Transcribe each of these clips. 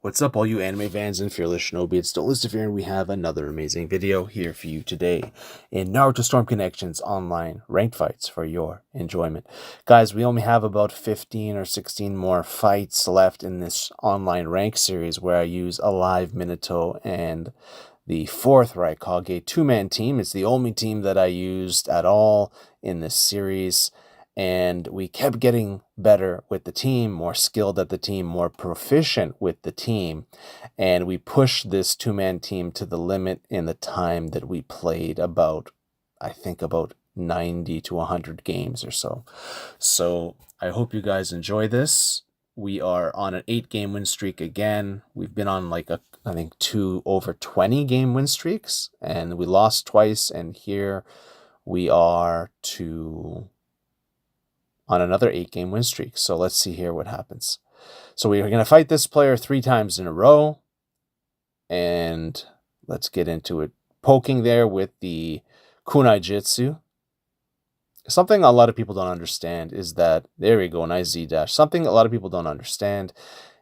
What's up, all you anime fans and fearless shinobi? It's DontLoseToFear, and we have another amazing video here for you today in Naruto Storm Connections online ranked fights for your enjoyment. Guys, we only have about 15 or 16 more fights left in this online rank series where I use a live Minato and the fourth Raikage two-man team. It's the only team that I used at all in this series. And we kept getting better with the team, more skilled at the team, more proficient with the team. And we pushed this two-man team to the limit in the time that we played I think about 90 to 100 games or so. So I hope you guys enjoy this. We are on an 8-game win streak again. We've been on I think 2 over 20 game win streaks, and we lost twice. And here we are on another 8-game win streak. So let's see here what happens. So we are going to fight this player 3 times in a row. And let's get into it. Poking there with the kunai jutsu. Something a lot of people don't understand is that, there we go, nice Z dash. Something a lot of people don't understand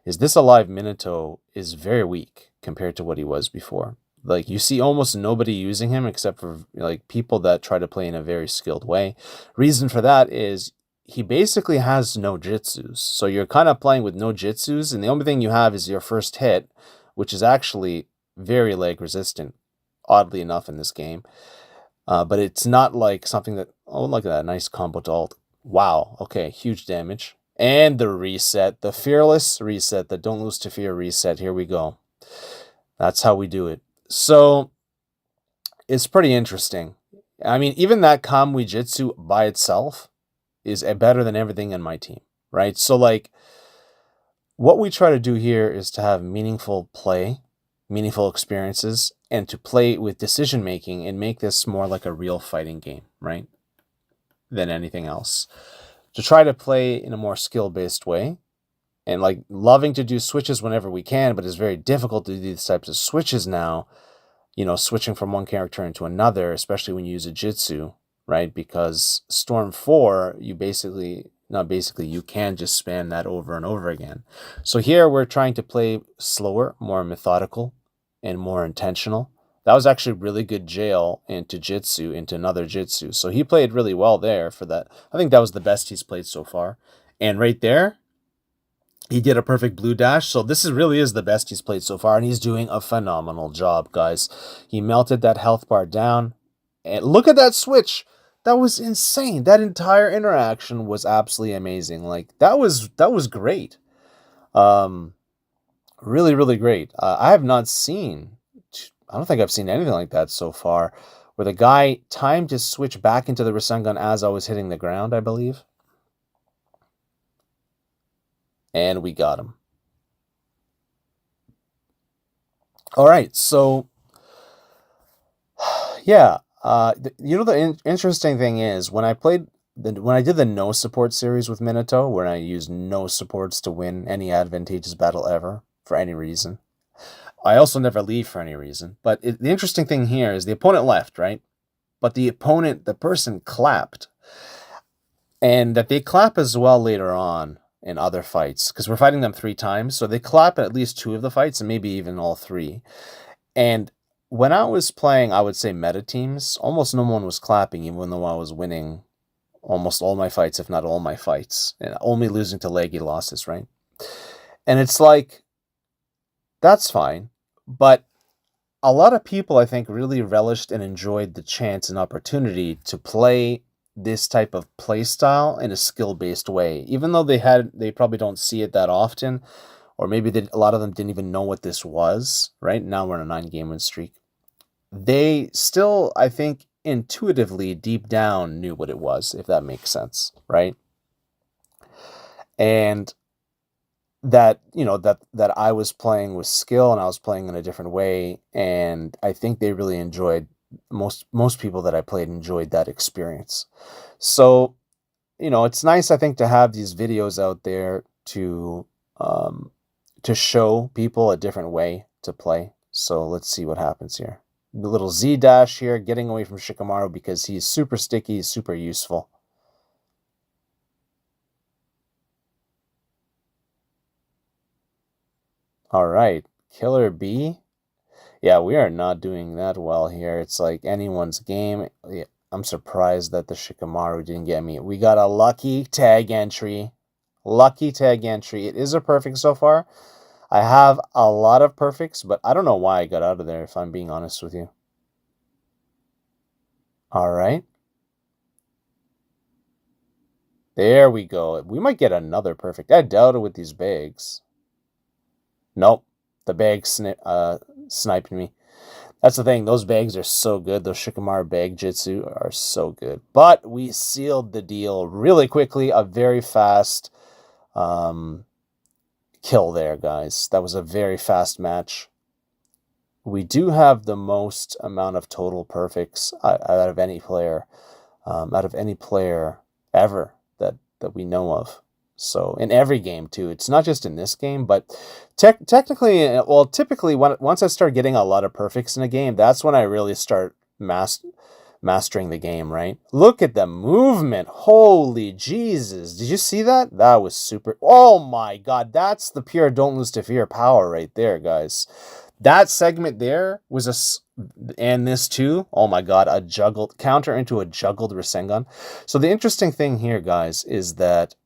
is this alive Minato is very weak compared to what he was before. Like, you see almost nobody using him except for people that try to play in a very skilled way. Reason for that is he basically has no jutsus. So you're kind of playing with no jutsus, and the only thing you have is your first hit, which is actually very leg resistant, oddly enough, in this game. But it's not like something that, oh, look at that, nice combo to ult. Wow, okay, huge damage. And the reset, the fearless reset, the DontLoseToFear reset, here we go. That's how we do it. So, it's pretty interesting. I mean, even that Kamui Jutsu by itself is better than everything in my team, right? So, what we try to do here is to have meaningful play, meaningful experiences, and to play with decision making and make this more like a real fighting game, right? Than anything else. To try to play in a more skill-based way, and loving to do switches whenever we can, but it's very difficult to do these types of switches now, switching from one character into another, especially when you use a jutsu, right? Because Storm 4, you can just spam that over and over again. So here we're trying to play slower, more methodical, and more intentional. That was actually really good jail into jutsu, into another jutsu. So he played really well there for that. I think that was the best he's played so far. And right there, he did a perfect blue dash. So this really is the best he's played so far, and he's doing a phenomenal job, guys. He melted that health bar down. And look at that switch. That was insane. That entire interaction was absolutely amazing. That was great. Really, really great. I don't think I've seen anything like that so far, where the guy timed to switch back into the Rasengan as I was hitting the ground, I believe. And we got him. All right, so yeah. The interesting thing is when I did the no support series with Minato, where I used no supports to win any advantageous battle ever for any reason. I also never leave for any reason. But the interesting thing here is the opponent left, right? But the person clapped. And that they clap as well later on in other fights, because we're fighting them 3 times. So they clap at least 2 of the fights, and maybe even all 3. And when I was playing, I would say meta teams, almost no one was clapping, even though I was winning almost all my fights, if not all my fights, and only losing to leggy losses, right? And it's that's fine. But a lot of people, I think, really relished and enjoyed the chance and opportunity to play this type of play style in a skill-based way, even though they probably don't see it that often, or maybe a lot of them didn't even know what this was, right? Now we're on a 9-game win streak. They still, I think, intuitively, deep down, knew what it was, if that makes sense, right? And that, that I was playing with skill and I was playing in a different way, and I think they really enjoyed, most people that I played enjoyed that experience. So, it's nice, I think, to have these videos out there to show people a different way to play. So let's see what happens here. The little Z dash here, getting away from Shikamaru because he's super sticky, he's super useful. All right. Killer B. Yeah, we are not doing that well here. It's like anyone's game. Yeah, I'm surprised that the Shikamaru didn't get me. We got a lucky tag entry. Lucky tag entry. It is a perfect so far. I have a lot of perfects, but I don't know why I got out of there, if I'm being honest with you. All right. There we go. We might get another perfect. I doubt it with these bags. Nope. The bag sniped me. That's the thing. Those bags are so good. Those Shikamaru bag jitsu are so good. But we sealed the deal really quickly. A very fast kill there, guys. That was a very fast match. We do have the most amount of total perfects out of any player, ever that we know of. So in every game too. It's not just in this game, but technically, well, typically once I start getting a lot of perfects in a game, that's when I really start mastering the game, right? Look at the movement. Holy Jesus. Did you see that? That was super. Oh my God. That's the pure Don't Lose to Fear power right there, guys. That segment there was and this too. Oh my God. A juggled counter into a juggled Rasengan. So the interesting thing here, guys, is that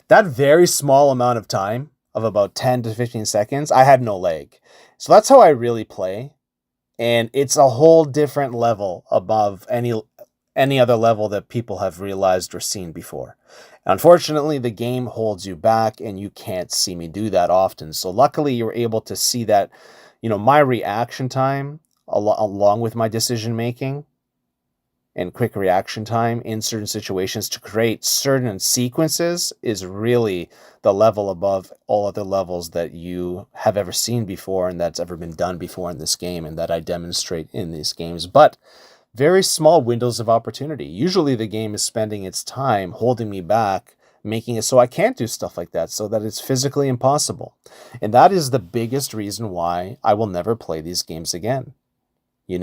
that very small amount of time of about 10 to 15 seconds, I had no leg. So that's how I really play. And it's a whole different level above any other level that people have realized or seen before. Unfortunately, the game holds you back and you can't see me do that often. So luckily you're able to see that, my reaction time along with my decision making and quick reaction time in certain situations to create certain sequences is really the level above all other levels that you have ever seen before and that's ever been done before in this game and that I demonstrate in these games. But very small windows of opportunity. Usually the game is spending its time holding me back, making it so I can't do stuff like that, so that it's physically impossible. And that is the biggest reason why I will never play these games again. It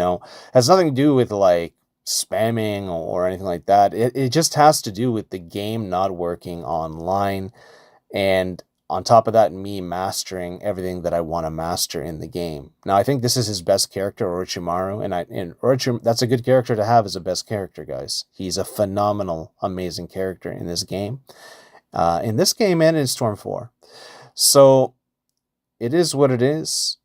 has nothing to do with like spamming or anything like that. It just has to do with the game not working online, and on top of that, me mastering everything that I want to master in the game. Now, I think this is his best character, Orochimaru, and Orochimaru, that's a good character to have as a best character, guys. He's a phenomenal, amazing character in this game. And in Storm 4. So, it is what it is.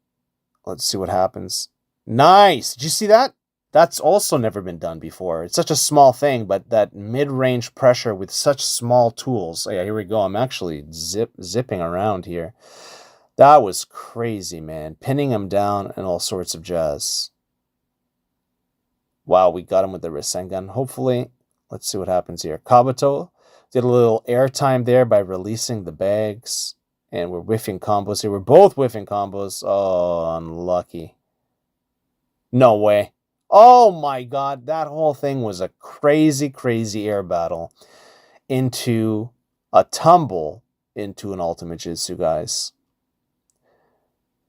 Let's see what happens. Nice! Did you see that? That's also never been done before. It's such a small thing, but that mid-range pressure with such small tools. Yeah, here we go. I'm actually zipping around here. That was crazy, man. Pinning him down and all sorts of jazz. Wow, we got him with the Rasengan. Hopefully, let's see what happens here. Kabuto did a little airtime there by releasing the bags. And we're whiffing combos here. We're both whiffing combos. Oh, unlucky. No way. Oh my God, that whole thing was a crazy, crazy air battle into a tumble into an ultimate jutsu, guys.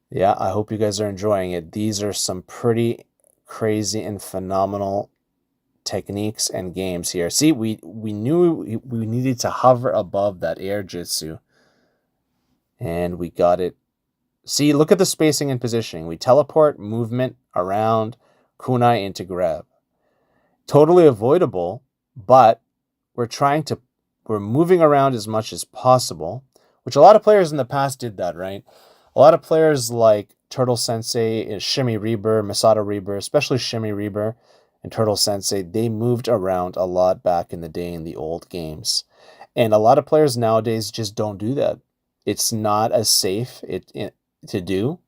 Yeah, I hope you guys are enjoying it. These are some pretty crazy and phenomenal techniques and games here. See, we knew we needed to hover above that air jutsu, and we got it. See, look at the spacing and positioning. We teleport, movement, around, kunai into grab. Totally avoidable, but we're moving around as much as possible, which a lot of players in the past did that, right? A lot of players like Turtle Sensei, Shimmy Reaper, Masato Reaper, especially Shimmy Reaper and Turtle Sensei, they moved around a lot back in the day in the old games. And a lot of players nowadays just don't do that. It's not as safe to do,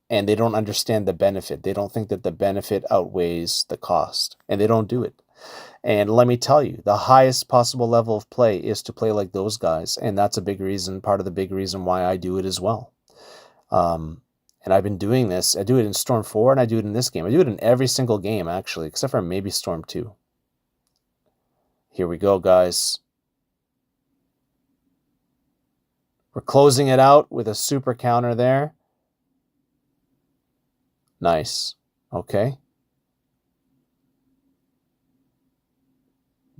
and they don't understand the benefit. They don't think that the benefit outweighs the cost, and they don't do it. And let me tell you, the highest possible level of play is to play like those guys, and that's part of the big reason why I do it as well. And I've been doing this. I do it in Storm 4, and I do it in this game. I do it in every single game, actually, except for maybe Storm 2. Here we go, guys. We're closing it out with a super counter there. Nice. Okay.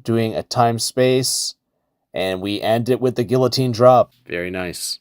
Doing a time space And we end it with the guillotine drop. Very nice.